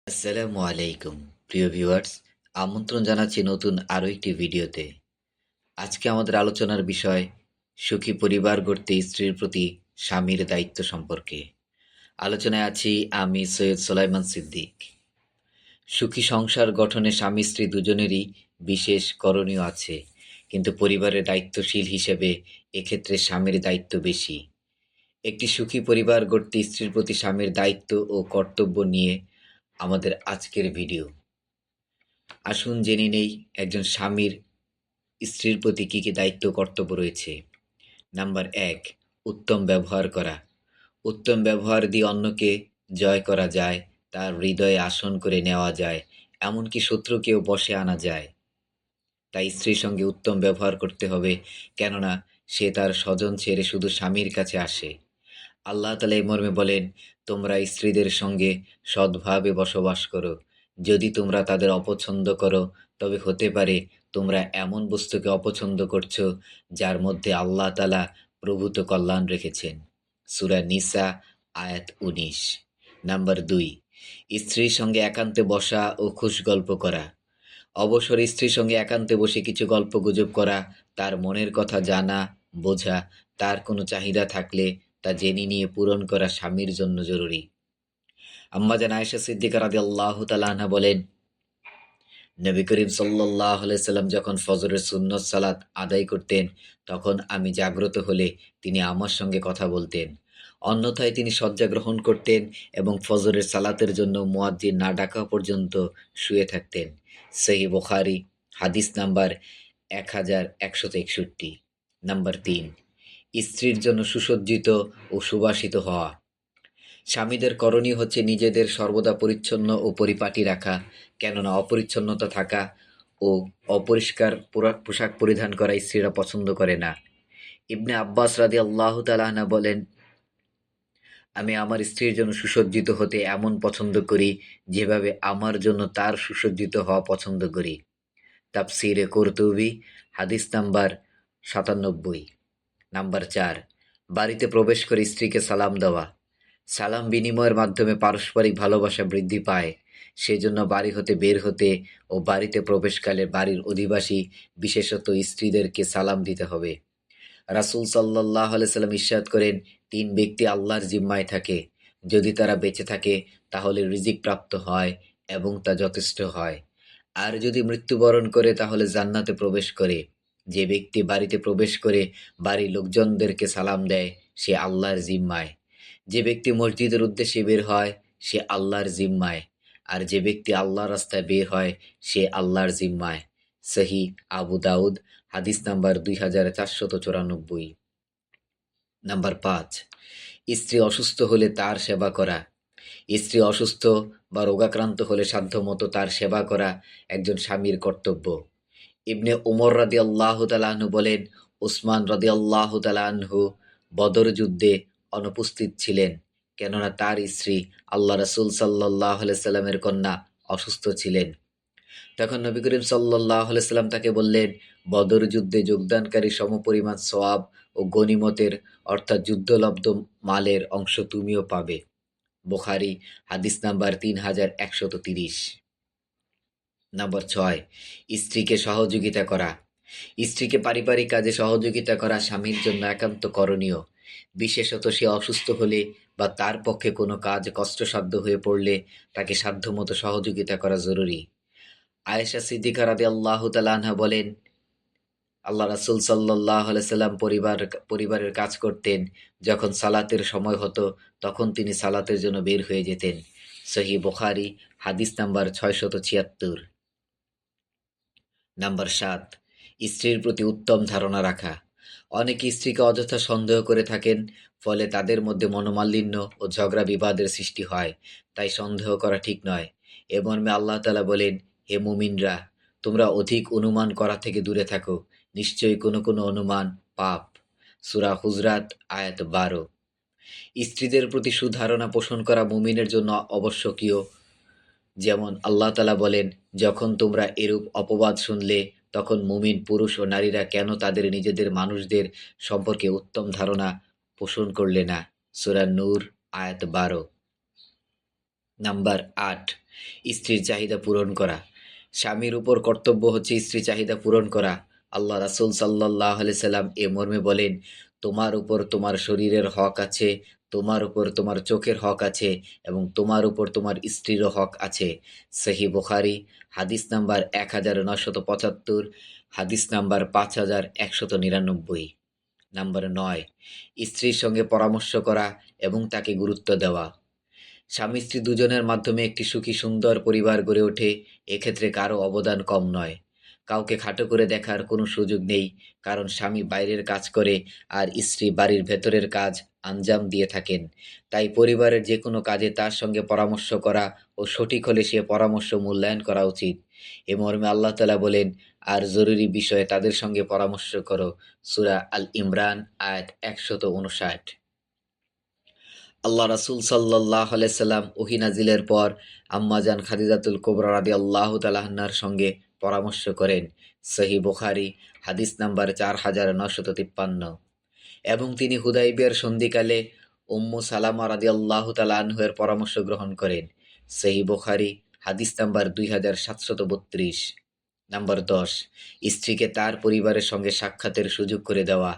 আসসালামু আলাইকুম প্রিয় ভিউয়ার্স, আমন্ত্রণ জানাচ্ছি নতুন আরও একটি ভিডিওতে। আজকে আমাদের আলোচনার বিষয় সুখী পরিবার গড়তে স্ত্রীর প্রতি স্বামীর দায়িত্ব সম্পর্কে। আলোচনায় আছি আমি সৈয়দ সোলাইমান সিদ্দিক। সুখী সংসার গঠনে স্বামী স্ত্রী দুজনেরই বিশেষ করণীয় আছে, কিন্তু পরিবারের দায়িত্বশীল হিসেবে এক্ষেত্রে স্বামীর দায়িত্ব বেশি। একটি সুখী পরিবার গড়তে স্ত্রীর প্রতি স্বামীর দায়িত্ব ও কর্তব্য নিয়ে আমাদের আজকের ভিডিও। আসুন জেনে নেই একজন স্বামীর স্ত্রীর প্রতি কী কী দায়িত্ব কর্তব্য রয়েছে। নাম্বার ১, উত্তম ব্যবহার করা। উত্তম ব্যবহার দিয়ে অন্যকে জয় করা যায়, তার হৃদয়ে আসন করে নেওয়া যায়, এমনকি শত্রুকেও বশে আনা যায়। তাই স্ত্রীর সঙ্গে উত্তম ব্যবহার করতে হবে, কেননা সে তার স্বজন ছেড়ে শুধু স্বামীর কাছে আসে। আল্লাহ তাআলা এই মর্মে বলেন, তোমরা স্ত্রীদের সঙ্গে সৎভাবে বসবাস করো। যদি তোমরা তাদের অপছন্দ করো, তবে হতে পারে তোমরা এমন বস্তুকে অপছন্দ করছো যার মধ্যে আল্লাহ তাআলা প্রভূত কল্যাণ রেখেছেন। সূরা নিসা আয়াত ১৯। নাম্বার ২, স্ত্রীর সঙ্গে একান্তে বসা ও খুশগল্প করা। অবসরে স্ত্রীর সঙ্গে একান্তে বসে কিছু গল্পগুজব করা, তার মনের কথা জানা, বোঝা, তার কোনো চাহিদা থাকলে তা জেনে নিয়ে পূরণ করা স্বামীর জন্য জরুরি। আম্মাজান আয়েশা সিদ্দিকা রাদিয়াল্লাহু তাআলা আনহা বলেন, নবী করিম সাল্লাল্লাহু আলাইহি সাল্লাম যখন ফজরের সুন্নত সালাত আদায় করতেন, তখন আমি জাগ্রত হলে তিনি আমার সঙ্গে কথা বলতেন। অন্যথায় তিনি শয্যা গ্রহণ করতেন এবং ফজরের সালাতের জন্য মুয়াজ্জিন না ডাকা পর্যন্ত শুয়ে থাকতেন। সহিহ বুখারী হাদিস নাম্বার 1161। নাম্বার ৩, স্ত্রীর জন্য সুসজ্জিত ও সুবাসিত হওয়া। স্বামীদের করণীয় হচ্ছে নিজেদের সর্বদা পরিচ্ছন্ন ও পরিপাটি রাখা, কেননা অপরিচ্ছন্নতা থাকা ও অপরিষ্কার পোশাক পরিধান করা স্ত্রীরা পছন্দ করে না। ইবনে আব্বাস রাদিয়াল্লাহু তাআলা আনহু বলেন, আমি আমার স্ত্রীর জন্য সুসজ্জিত হতে এমন পছন্দ করি যেভাবে আমার জন্য তার সুসজ্জিত হওয়া পছন্দ করি। তাফসিরে কুরতুবী হাদিস নাম্বার ৯৭। নাম্বার ৪, বাড়িতে প্রবেশ করে স্ত্রীকে সালাম দেওয়া। সালাম বিনিময়ের মাধ্যমে পারস্পরিক ভালোবাসা বৃদ্ধি পায়। সেজন্য বাড়ি হতে বের হতে ও বাড়িতে প্রবেশকালে বাড়ির অধিবাসী, বিশেষত স্ত্রীদেরকে সালাম দিতে হবে। রাসূল সাল্লাল্লাহু আলাইহি সাল্লাম ইরশাদ করেন, ৩ ব্যক্তি আল্লাহর জিম্মায় থাকে। যদি তারা বেঁচে থাকে তাহলে রিজিক প্রাপ্ত হয় এবং তা যথেষ্ট হয়। আর যদি মৃত্যুবরণ করে তাহলে জান্নাতে প্রবেশ করে। যে ব্যক্তি বাড়িতে প্রবেশ করে বাড়ির লোকজনদেরকে সালাম দেয় সে আল্লাহর জিম্মায়। যে ব্যক্তি মসজিদের উদ্দেশ্যে বের হয় সে আল্লাহর জিম্মায়। আর যে ব্যক্তি আল্লাহর রাস্তায় বের হয় সে আল্লাহর জিম্মায়। সহিহ আবু দাউদ হাদিস নাম্বার ২৪৯৪। নাম্বার ৫, স্ত্রী অসুস্থ হলে তার সেবা করা। স্ত্রী অসুস্থ বা রোগাক্রান্ত হলে সাধ্যমতো তার সেবা করা একজন স্বামীর কর্তব্য। ইবনে উমর রাদিয়াল্লাহু তাআলা আনহু বলেন, উসমান রাদিয়াল্লাহু তাআলা আনহু বদর যুদ্ধে অনুপস্থিত ছিলেন, কেননা তার স্ত্রী আল্লাহ রাসূল সাল্লাল্লাহু আলাইহি সাল্লামের কন্যা অসুস্থ ছিলেন। তখন নবী করিম সাল্লাল্লাহু আলাইহি সাল্লাম তাকে বললেন, বদর যুদ্ধে যোগদানকারী সমপরিমাণ সওয়াব ও গনিমতের অর্থাৎ যুদ্ধলব্ধ মালের অংশ তুমিও পাবে। বুখারী হাদিস নাম্বার ৩১৩০। নাম্বার ৬, স্ত্রীকে সহযোগিতা করা। স্ত্রীকে পারিবারিক কাজে সহযোগিতা করা স্বামীর জন্য একান্ত করণীয়। বিশেষত সে অসুস্থ হলে বা তার পক্ষে কোনো কাজ কষ্টসাধ্য হয়ে পড়লে তাকে সাধ্যমতো সহযোগিতা করা জরুরি। আয়েশা সিদ্দিকা রাদিয়াল্লাহু তাআলা আনহা বলেন, আল্লাহ রাসূল সাল্লাল্লাহু আলাইহি সাল্লাম পরিবারের কাজ করতেন। যখন সালাতের সময় হতো তখন তিনি সালাতের জন্য বের হয়ে যেতেন। সহিহ বুখারী হাদিস নাম্বার ৬৭৬। নাম্বার ৭, স্ত্রীর প্রতি উত্তম ধারণা রাখা। অনেকে স্ত্রীকে অযথা সন্দেহ করে থাকেন, ফলে তাদের মধ্যে মনোমালিন্য ও ঝগড়া বিবাদের সৃষ্টি হয়। তাই সন্দেহ করা ঠিক নয়। এ মর্মে আল্লাহ তাআলা বলেন, হে মুমিনরা, তোমরা অধিক অনুমান করা থেকে দূরে থাকো। নিশ্চয়ই কোনো কোনো অনুমান পাপ। সূরা হুজরাত আয়াত ১২। স্ত্রীদের প্রতি সুধারণা পোষণ করা মুমিনের জন্য আবশ্যকীয়। যেমন আল্লাহ তাআলা বলেন, যখন তোমরা এরূপ অপবাদ শুনলে তখন মুমিন পুরুষ ও নারীরা কেন তাদের নিজেদের মানুষদের সম্পর্কে উত্তম ধারণা পোষণ করলে না। সূরা নূর আয়াত ১২। নাম্বার ৮, স্ত্রীর চাহিদা পূরণ করা। স্বামীর উপর কর্তব্য হচ্ছে স্ত্রীর চাহিদা পূরণ করা। আল্লাহ রাসূল সাল্লাল্লাহু আলাইহি সাল্লাম এ মর্মে বলেন, তোমার উপর তোমার শরীরের হক আছে, তোমার উপর তোমার চোখের হক আছে এবং তোমার উপর তোমার স্ত্রীরও হক আছে। সহিহ বুখারী হাদিস নাম্বার 1975, হাদিস নাম্বার 5199। নাম্বার 9, স্ত্রীর সঙ্গে পরামর্শ করা এবং তাকে গুরুত্ব দেওয়া। স্বামী স্ত্রী দুজনের মাধ্যমে একটি সুখী সুন্দর পরিবার গড়ে ওঠে। এক্ষেত্রে কারো অবদান কম নয়। কাউকে খাটো করে দেখার কোনো সুযোগ নেই, কারণ স্বামী বাইরের কাজ করে আর স্ত্রী বাড়ির ভেতরের কাজ আঞ্জাম দিয়ে থাকেন। তাই পরিবারের যে কোনো কাজে তার সঙ্গে পরামর্শ করা ও সঠিক হলে সে পরামর্শ মূল্যায়ন করা উচিত। এ মর্মে আল্লাহ তাআলা বলেন, আর জরুরি বিষয়ে তাদের সঙ্গে পরামর্শ করো। সূরা আল ইমরান আয়াত 159। আল্লাহ রাসূল সাল্লাল্লাহু আলাইহি সাল্লাম ওহী নাজিলের পর আম্মাজান খাদিজাতুল কুবরা রাদিয়াল্লাহু তাআলা আনহার সঙ্গে পরামর্শ করেন। সহিহ বুখারী হাদিস নাম্বার 4953। এবং তিনি হুদাইবিয়ার সন্ধিকালে উম্মু সালামা রাদিয়াল্লাহু তাআলা আনহার পরামর্শ গ্রহণ করেন। সহিহ বুখারী হাদিস নাম্বার 2732। নাম্বার 10, স্ত্রীকে তার পরিবারের সঙ্গে সাক্ষাতের সুযোগ করে দেওয়া।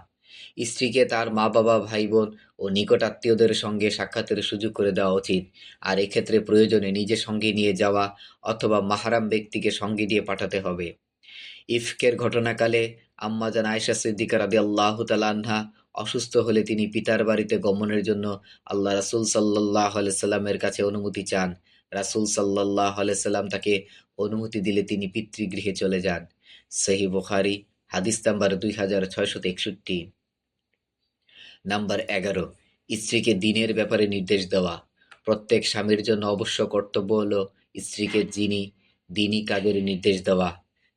স্ত্রীকে তার মা বাবা ভাই বোন ও নিকট আত্মীয়দের সঙ্গে সাক্ষাতের সুযোগ করে দেওয়া উচিত। আর এক্ষেত্রে প্রয়োজনে নিজে সঙ্গে নিয়ে যাওয়া অথবা মাহরাম ব্যক্তিকে সঙ্গে দিয়ে পাঠাতে হবে। ইফকের ঘটনাকালে আম্মাজান আয়েশা সিদ্দিকা রাদিয়াল্লাহু তাআলা আনহা অসুস্থ হলে তিনি পিতার বাড়িতে গমনের জন্য আল্লাহ রাসূল সাল্লাল্লাহু আলাইহি সাল্লামের কাছে অনুমতি চান। রাসূল সাল্লাল্লাহু আলাইহি সাল্লাম তাকে অনুমতি দিলে তিনি পিতৃগৃহে চলে যান। সহিহ বুখারী হাদিস নাম্বার 2661। নাম্বার 11, স্ত্রীকে দ্বীনের ব্যাপারে নির্দেশ দেওয়া। প্রত্যেক স্বামীর জন্য অবশ্য কর্তব্য হলো স্ত্রীকে দ্বীনী কাজের নির্দেশ দেওয়া,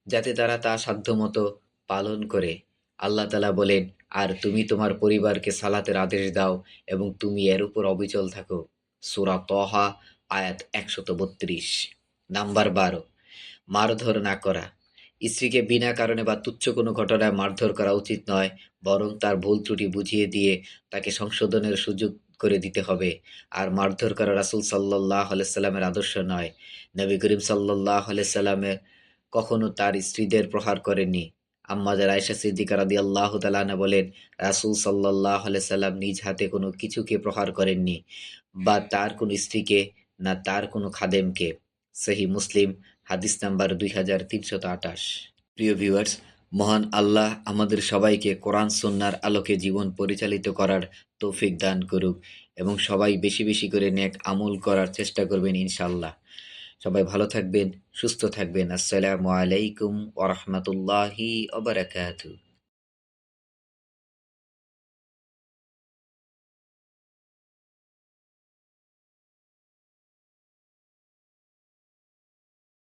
যাতে তারা তা সাধ্যমতো পালন করে। আল্লাহ তাআলা বলেন, আর তুমি তোমার পরিবারকে সালাতের আদেশ দাও এবং তুমি এর উপর অবিচল থাকো। সূরা তহা আয়াত 132। নাম্বার 12, মারধর না করা। স্ত্রীকে বিনা কারণে বা তুচ্ছ কোনো ঘটনায় মারধর করা উচিত নয়, বরং তার ভুল ত্রুটি বুঝিয়ে দিয়ে তাকে সংশোধনের সুযোগ করে দিতে হবে। আর মারধর করা রাসূল সাল্লাল্লাহু আলাইহি সাল্লামের আদর্শ নয়। নবী করিম সাল্লাল্লাহু আলাইহি সাল্লাম কখনো তার স্ত্রীদের প্রহার করেননি। আম্মাজান আয়েশা সিদ্দিকা রাদিয়াল্লাহু তাআলা আনহা বলেন, রাসূল সাল্লাল্লাহু আলাইহি সাল্লাম নিজ হাতে কোনো কিছুকে প্রহার করেননি, বা তার কোনো স্ত্রীকে, না তার কোনো খাদেমকে। সহিহ মুসলিম হাদিস নাম্বার 2328। প্রিয় ভিউয়ার্স, মহান আল্লাহ আমাদের সবাইকে কোরআন সুন্নাহর আলোকে জীবন পরিচালিত করার তৌফিক দান করুক এবং সবাই বেশি বেশি করে নেক আমল করার চেষ্টা করবেন ইনশাআল্লাহ। সবাই ভালো থাকবেন, সুস্থ থাকবেন। আসসালামু আলাইকুম ওয়া রাহমাতুল্লাহি ওয়া বারাকাতুহু।